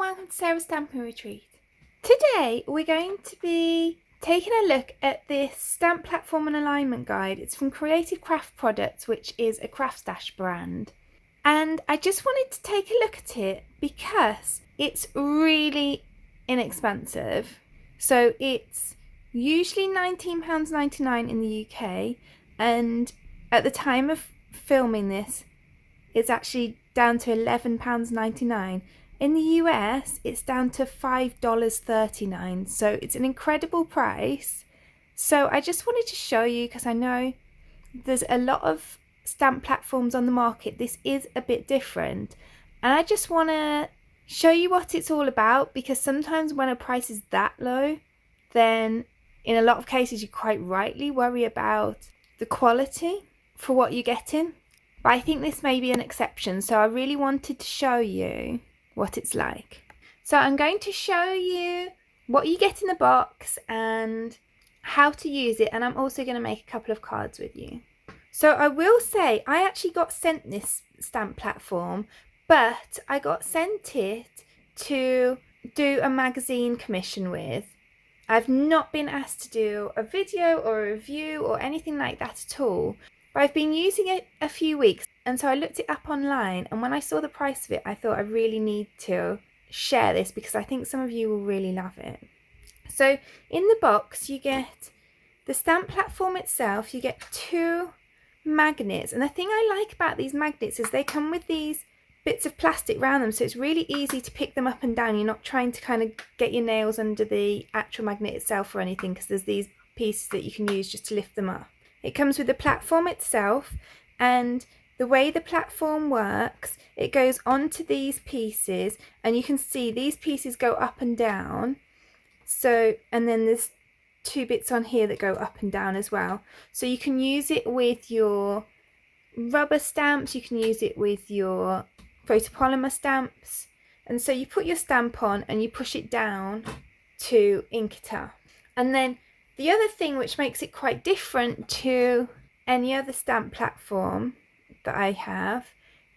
welcome to Sarah's Stamping Retreat. Today we're going to be taking a look at this stamp platform and alignment guide. It's from Creative Craft Products, which is a Craft Stash brand. And I just wanted to take a look at it because it's really inexpensive. So it's usually £19.99 in the UK, and at the time of filming this, it's actually down to £11.99. In the US, it's down to $5.39, so it's an incredible price. So I just wanted to show you, because I know there's a lot of stamp platforms on the market. This is a bit different, and I just want to show you what it's all about, because sometimes when a price is that low, then in a lot of cases you quite rightly worry about the quality for what you're getting. But I think this may be an exception, so I really wanted to show you what it's like. So I'm going to show you what you get in the box and how to use it, and I'm also going to make a couple of cards with you. So I will say I actually got sent this stamp platform, but I got sent it to do a magazine commission with. I've not been asked to do a video or a review or anything like that at all. But I've been using it a few weeks, and so I looked it up online, and when I saw the price of it, I thought I really need to share this because I think some of you will really love it. So in the box you get the stamp platform itself, you get 2 magnets, and the thing I like about these magnets is they come with these bits of plastic around them, so it's really easy to pick them up and down. You're not trying to kind of get your nails under the actual magnet itself or anything, because there's these pieces that you can use just to lift them up. It comes with the platform itself, and the way the platform works, it goes onto these pieces, and you can see these pieces go up and down. So, and then there's 2 bits on here that go up and down as well. So you can use it with your rubber stamps, you can use it with your photopolymer stamps. And so you put your stamp on and you push it down to ink it up. And then the other thing which makes it quite different to any other stamp platform that I have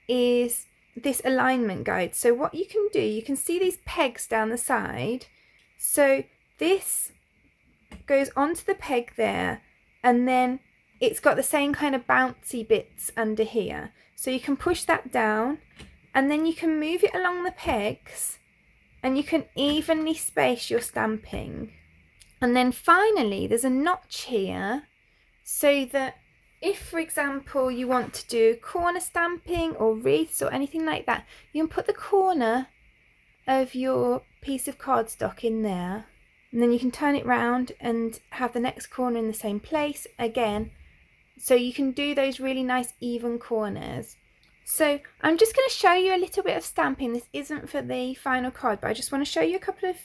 is this alignment guide. So what you can do, you can see these pegs down the side. So this goes onto the peg there, and then it's got the same kind of bouncy bits under here. So you can push that down, and then you can move it along the pegs, and you can evenly space your stamping. And then finally there's a notch here, so that if, for example, you want to do corner stamping or wreaths or anything like that, you can put the corner of your piece of cardstock in there, and then you can turn it round and have the next corner in the same place again. So you can do those really nice even corners. So I'm just going to show you a little bit of stamping. This isn't for the final card, but I just want to show you a couple of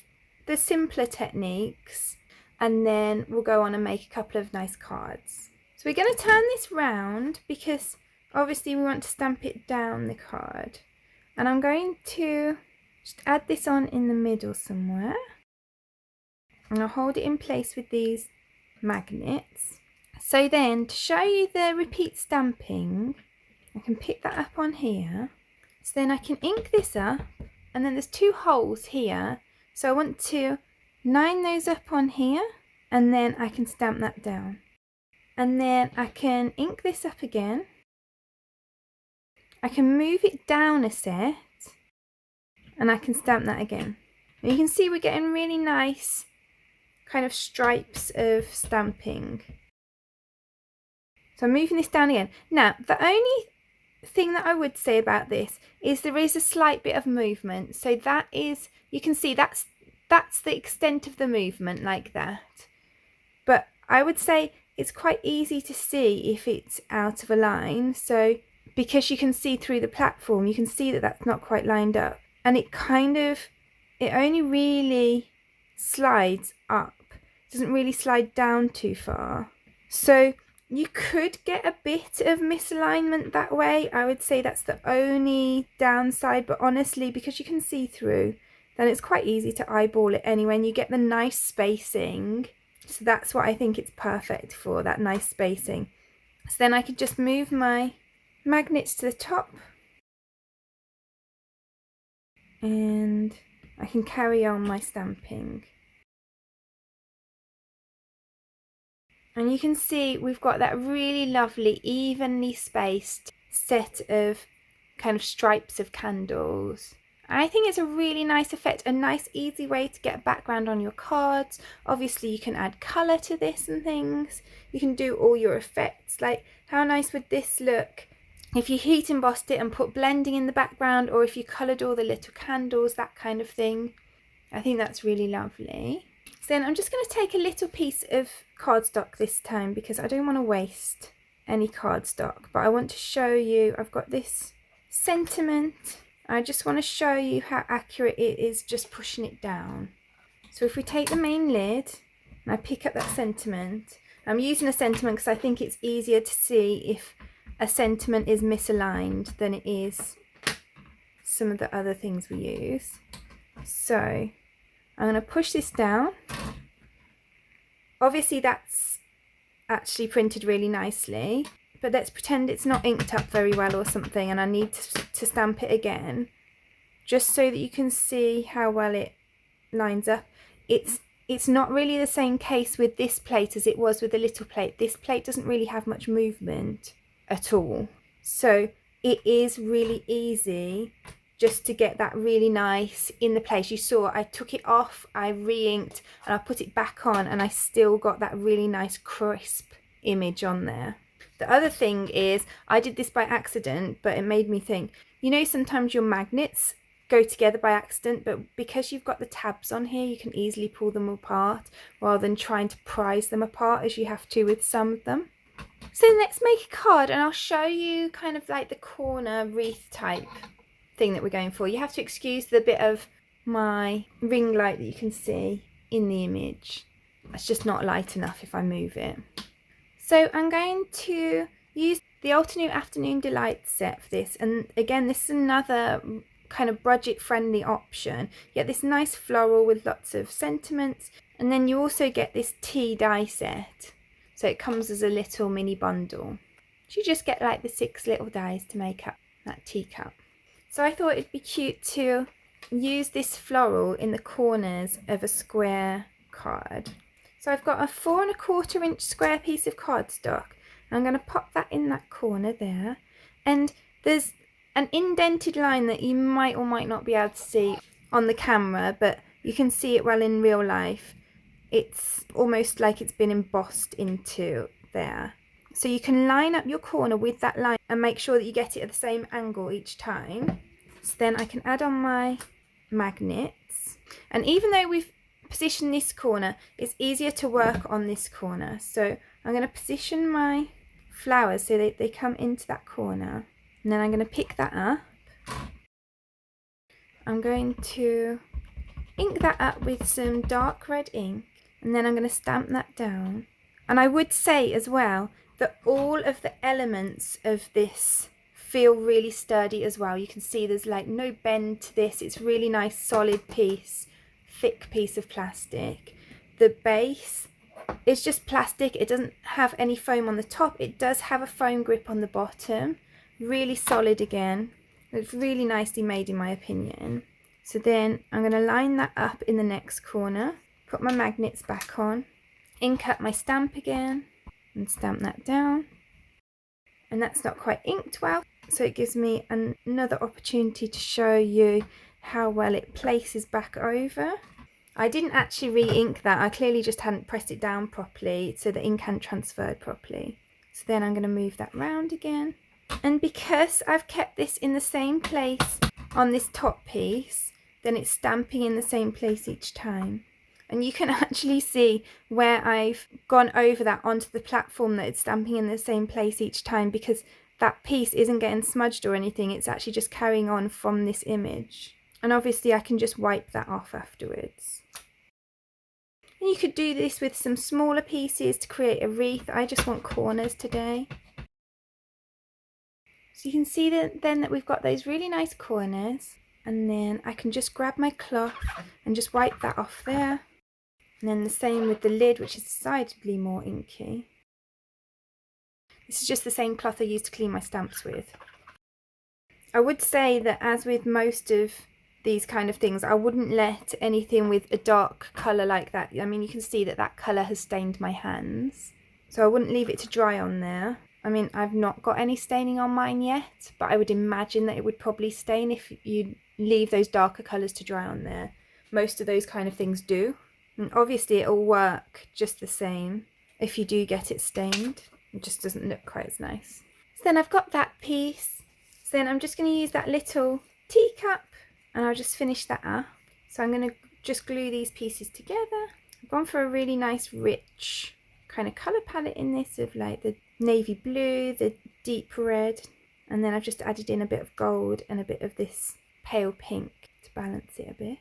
the simpler techniques, and then we'll go on and make a couple of nice cards. So we're going to turn this round because obviously we want to stamp it down the card. And I'm going to just add this on in the middle somewhere. And I'll hold it in place with these magnets. So then, to show you the repeat stamping, I can pick that up on here. So then I can ink this up, and then there's 2 holes here. So I want to line those up on here, and then I can stamp that down. And then I can ink this up again. I can move it down a set, and I can stamp that again. And you can see we're getting really nice kind of stripes of stamping. So I'm moving this down again. Now, the only thing that I would say about this is there is a slight bit of movement. So that is, you can see that's the extent of the movement, like that. But I would say it's quite easy to see if it's out of a line. So because you can see through the platform, you can see that that's not quite lined up. And it only really slides up. It doesn't really slide down too far. So you could get a bit of misalignment that way. I would say that's the only downside, but honestly, because you can see through, then it's quite easy to eyeball it anyway, and you get the nice spacing. So that's what I think it's perfect for, that nice spacing. So then I could just move my magnets to the top, and I can carry on my stamping. And you can see we've got that really lovely, evenly spaced set of kind of stripes of candles. I think it's a really nice effect, a nice easy way to get a background on your cards. Obviously you can add colour to this and things. You can do all your effects. Like, how nice would this look if you heat embossed it and put blending in the background, or if you coloured all the little candles, that kind of thing. I think that's really lovely. So then I'm just going to take a little piece of cardstock this time because I don't want to waste any cardstock, but I want to show you, I've got this sentiment. I just want to show you how accurate it is just pushing it down. So if we take the main lid and I pick up that sentiment, I'm using a sentiment because I think it's easier to see if a sentiment is misaligned than it is some of the other things we use. So I'm going to push this down. Obviously that's actually printed really nicely, but let's pretend it's not inked up very well or something and I need to stamp it again, just so that you can see how well it lines up. It's not really the same case with this plate as it was with the little plate. This plate doesn't really have much movement at all, so it is really easy just to get that really nice in the place. You saw I took it off, I re-inked, and I put it back on, and I still got that really nice crisp image on there. The other thing is, I did this by accident, but it made me think, you know, sometimes your magnets go together by accident, but because you've got the tabs on here, you can easily pull them apart rather than trying to prise them apart as you have to with some of them. So let's make a card, and I'll show you kind of like the corner wreath type thing that we're going for. You have to excuse the bit of my ring light that you can see in the image. It's just not light enough if I move it. So I'm going to use the Altenew Afternoon Delights set for this, and again this is another kind of budget friendly option. You get this nice floral with lots of sentiments, and then you also get this tea die set, so it comes as a little mini bundle. So you just get like the 6 little dies to make up that teacup. So I thought it'd be cute to use this floral in the corners of a square card. So I've got a 4 1/4 inch square piece of cardstock. I'm going to pop that in that corner there. And there's an indented line that you might or might not be able to see on the camera, but you can see it well in real life. It's almost like it's been embossed into there. So you can line up your corner with that line and make sure that you get it at the same angle each time. So then I can add on my magnets. And even though we've positioned this corner, it's easier to work on this corner. So I'm going to position my flowers so that they come into that corner. And then I'm going to pick that up. I'm going to ink that up with some dark red ink. And then I'm going to stamp that down. And I would say as well that all of the elements of this feel really sturdy as well. You can see there's like no bend to this. It's really nice solid piece, thick piece of plastic. The base is just plastic. It doesn't have any foam on the top. It does have a foam grip on the bottom. Really solid again. It's really nicely made in my opinion. So then I'm going to line that up in the next corner, put my magnets back on, ink up my stamp again and stamp that down. And that's not quite inked well, so it gives me another opportunity to show you how well it places back over. I didn't actually re-ink that. I clearly just hadn't pressed it down properly, so the ink hadn't transferred properly. So then I'm going to move that round again. And because I've kept this in the same place on this top piece, then it's stamping in the same place each time. And you can actually see where I've gone over that onto the platform that it's stamping in the same place each time, because that piece isn't getting smudged or anything. It's actually just carrying on from this image. And obviously I can just wipe that off afterwards. And you could do this with some smaller pieces to create a wreath. I just want corners today. So you can see then that we've got those really nice corners. And then I can just grab my cloth and just wipe that off there. And then the same with the lid, which is decidedly more inky. This is just the same cloth I used to clean my stamps with. I would say that as with most of these kind of things, I wouldn't let anything with a dark colour like that, I mean you can see that that colour has stained my hands, so I wouldn't leave it to dry on there. I mean, I've not got any staining on mine yet, but I would imagine that it would probably stain if you leave those darker colours to dry on there. Most of those kind of things do. And obviously it'll work just the same if you do get it stained. It just doesn't look quite as nice. So then I've got that piece. So then I'm just going to use that little teacup and I'll just finish that up. So I'm going to just glue these pieces together. I've gone for a really nice rich kind of colour palette in this of like the navy blue, the deep red, and then I've just added in a bit of gold and a bit of this pale pink to balance it a bit.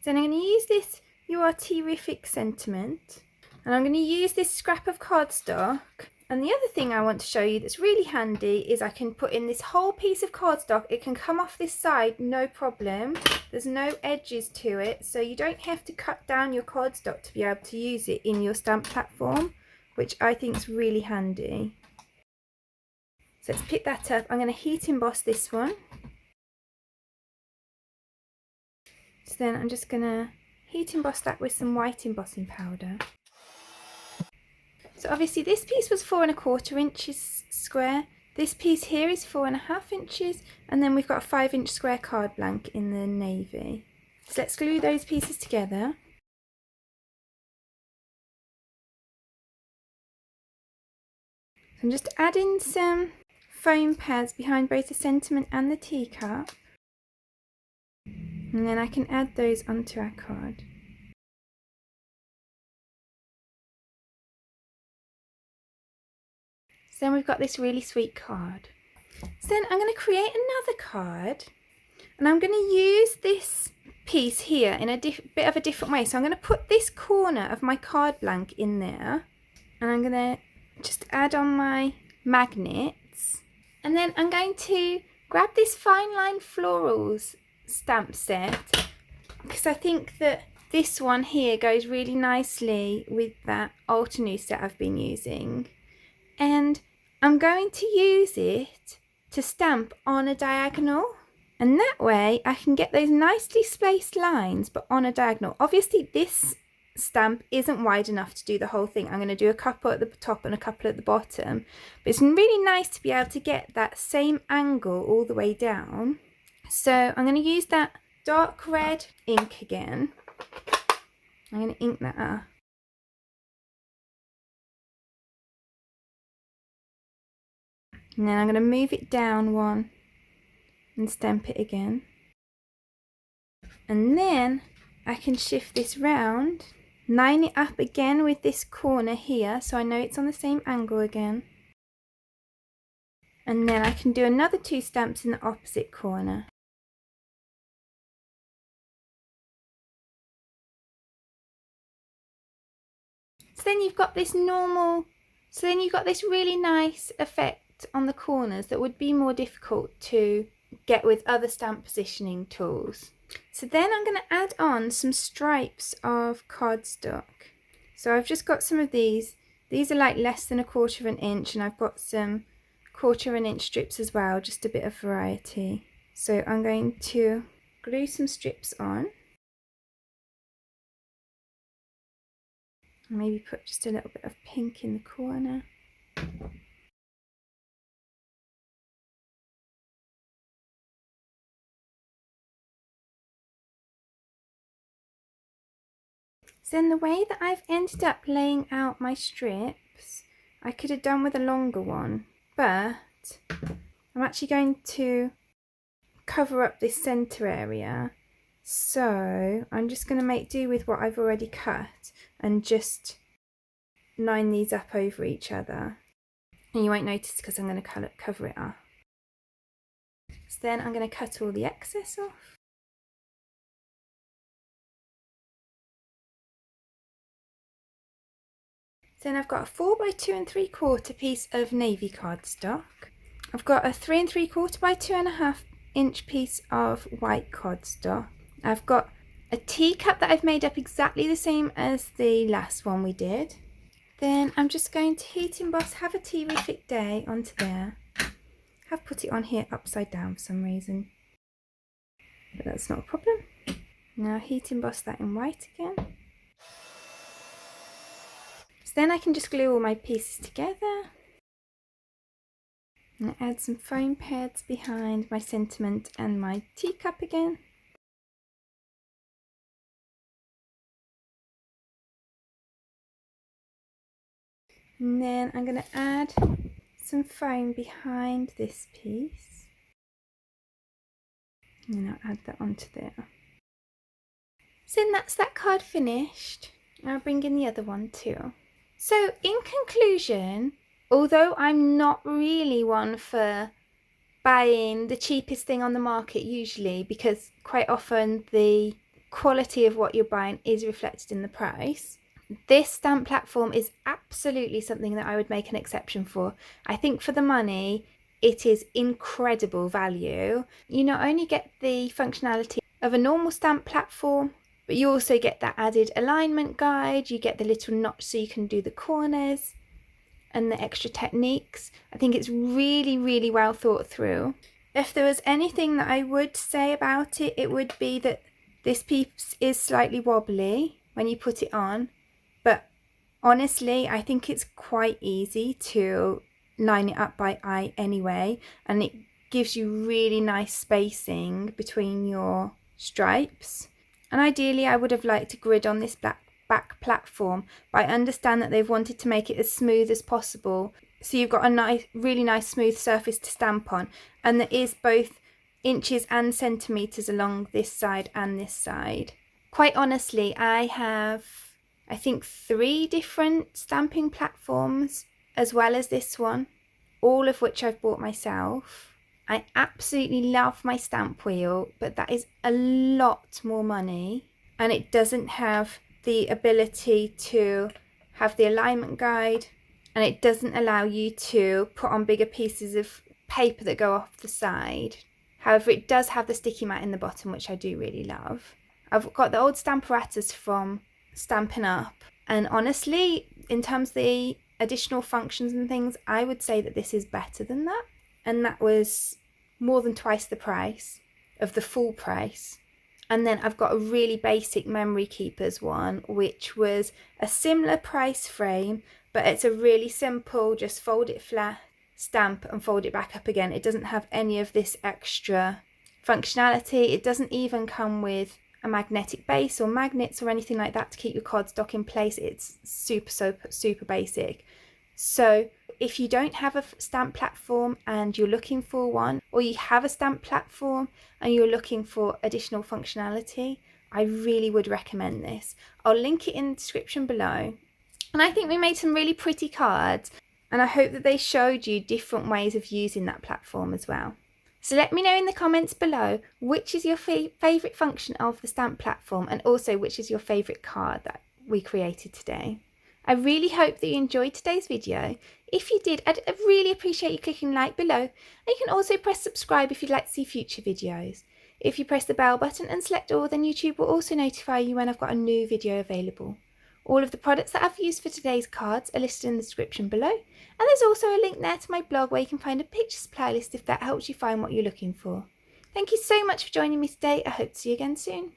Then I'm going to use this You Are Terrific sentiment, and I'm going to use this scrap of cardstock. And the other thing I want to show you that's really handy is I can put in this whole piece of cardstock. It can come off this side, no problem. There's no edges to it, so you don't have to cut down your cardstock to be able to use it in your stamp platform, which I think is really handy. So let's pick that up. I'm going to heat emboss this one. So then I'm just going to heat emboss that with some white embossing powder. So obviously this piece was 4¼ inches square. This piece here is 4½ inches, and then we've got a 5-inch square card blank in the navy. So let's glue those pieces together. So I'm just adding some foam pads behind both the sentiment and the teacup. And then I can add those onto our card. So then we've got this really sweet card. So then I'm going to create another card, and I'm going to use this piece here in a bit of a different way. So I'm going to put this corner of my card blank in there, and I'm going to just add on my magnets, and then I'm going to grab this Fine Line Florals stamp set, because I think that this one here goes really nicely with that Altenew set I've been using, and I'm going to use it to stamp on a diagonal, and that way I can get those nicely spaced lines but on a diagonal. Obviously this stamp isn't wide enough to do the whole thing. I'm going to do a couple at the top and a couple at the bottom, but it's really nice to be able to get that same angle all the way down. So I'm going to use that dark red ink again. I'm going to ink that up. And then I'm going to move it down one and stamp it again. And then I can shift this round, line it up again with this corner here so I know it's on the same angle again. And then I can do another 2 stamps in the opposite corner. So then you've got this really nice effect on the corners that would be more difficult to get with other stamp positioning tools. So then I'm going to add on some stripes of cardstock. So I've just got some of these. These are like less than 1/4 inch, and I've got some 1/4 inch strips as well, just a bit of variety. So I'm going to glue some strips on. Maybe put just a little bit of pink in the corner. So then the way that I've ended up laying out my strips, I could have done with a longer one, but I'm actually going to cover up this centre area. So I'm just going to make do with what I've already cut and just line these up over each other. And you won't notice because I'm going to cover it up. So then I'm going to cut all the excess off. Then I've got a 4 by 2 3/4 piece of navy cardstock. I've got a 3 3/4 by 2.5 inch piece of white cardstock. I've got a teacup that I've made up exactly the same as the last one we did. Then I'm just going to heat emboss Have a Terrific Day onto there. I've put it on here upside down for some reason, but that's not a problem. Now heat emboss that in white again. So then I can just glue all my pieces together. And add some foam pads behind my sentiment and my teacup again. And then I'm going to add some foam behind this piece. And then I'll add that onto there. So then that's that card finished. I'll bring in the other one too. So in conclusion, although I'm not really one for buying the cheapest thing on the market usually, because quite often the quality of what you're buying is reflected in the price, this stamp platform is absolutely something that I would make an exception for. I think for the money, it is incredible value. You not only get the functionality of a normal stamp platform, but you also get that added alignment guide, you get the little notch so you can do the corners and the extra techniques. I think it's really, really well thought through. If there was anything that I would say about it, it would be that this piece is slightly wobbly when you put it on, but honestly, I think it's quite easy to line it up by eye anyway, and it gives you really nice spacing between your stripes. And ideally I would have liked a grid on this back platform, but I understand that they've wanted to make it as smooth as possible, so you've got a really nice smooth surface to stamp on, and there is both inches and centimeters along this side and this side. Quite honestly, I have I think 3 different stamping platforms as well as this one, all of which I've bought myself. I absolutely love my stamp wheel, but that is a lot more money, and it doesn't have the ability to have the alignment guide, and it doesn't allow you to put on bigger pieces of paper that go off the side. However, it does have the sticky mat in the bottom, which I do really love. I've got the old Stamparatus from Stampin' Up, and honestly, in terms of the additional functions and things, I would say that this is better than that, and that was more than twice the price of the full price. And then I've got a really basic Memory Keepers one, which was a similar price frame, but it's a really simple, just fold it flat, stamp and fold it back up again. It doesn't have any of this extra functionality. It doesn't even come with a magnetic base or magnets or anything like that to keep your cardstock in place. It's super basic. So if you don't have a stamp platform and you're looking for one, or you have a stamp platform and you're looking for additional functionality, I really would recommend this. I'll link it in the description below. And I think we made some really pretty cards, and I hope that they showed you different ways of using that platform as well. So let me know in the comments below which is your favourite function of the stamp platform, and also which is your favourite card that we created today. I really hope that you enjoyed today's video. If you did, I'd really appreciate you clicking like below, and you can also press subscribe if you'd like to see future videos. If you press the bell button and select all, then YouTube will also notify you when I've got a new video available. All of the products that I've used for today's cards are listed in the description below, and there's also a link there to my blog where you can find a picture supply list if that helps you find what you're looking for. Thank you so much for joining me today. I hope to see you again soon.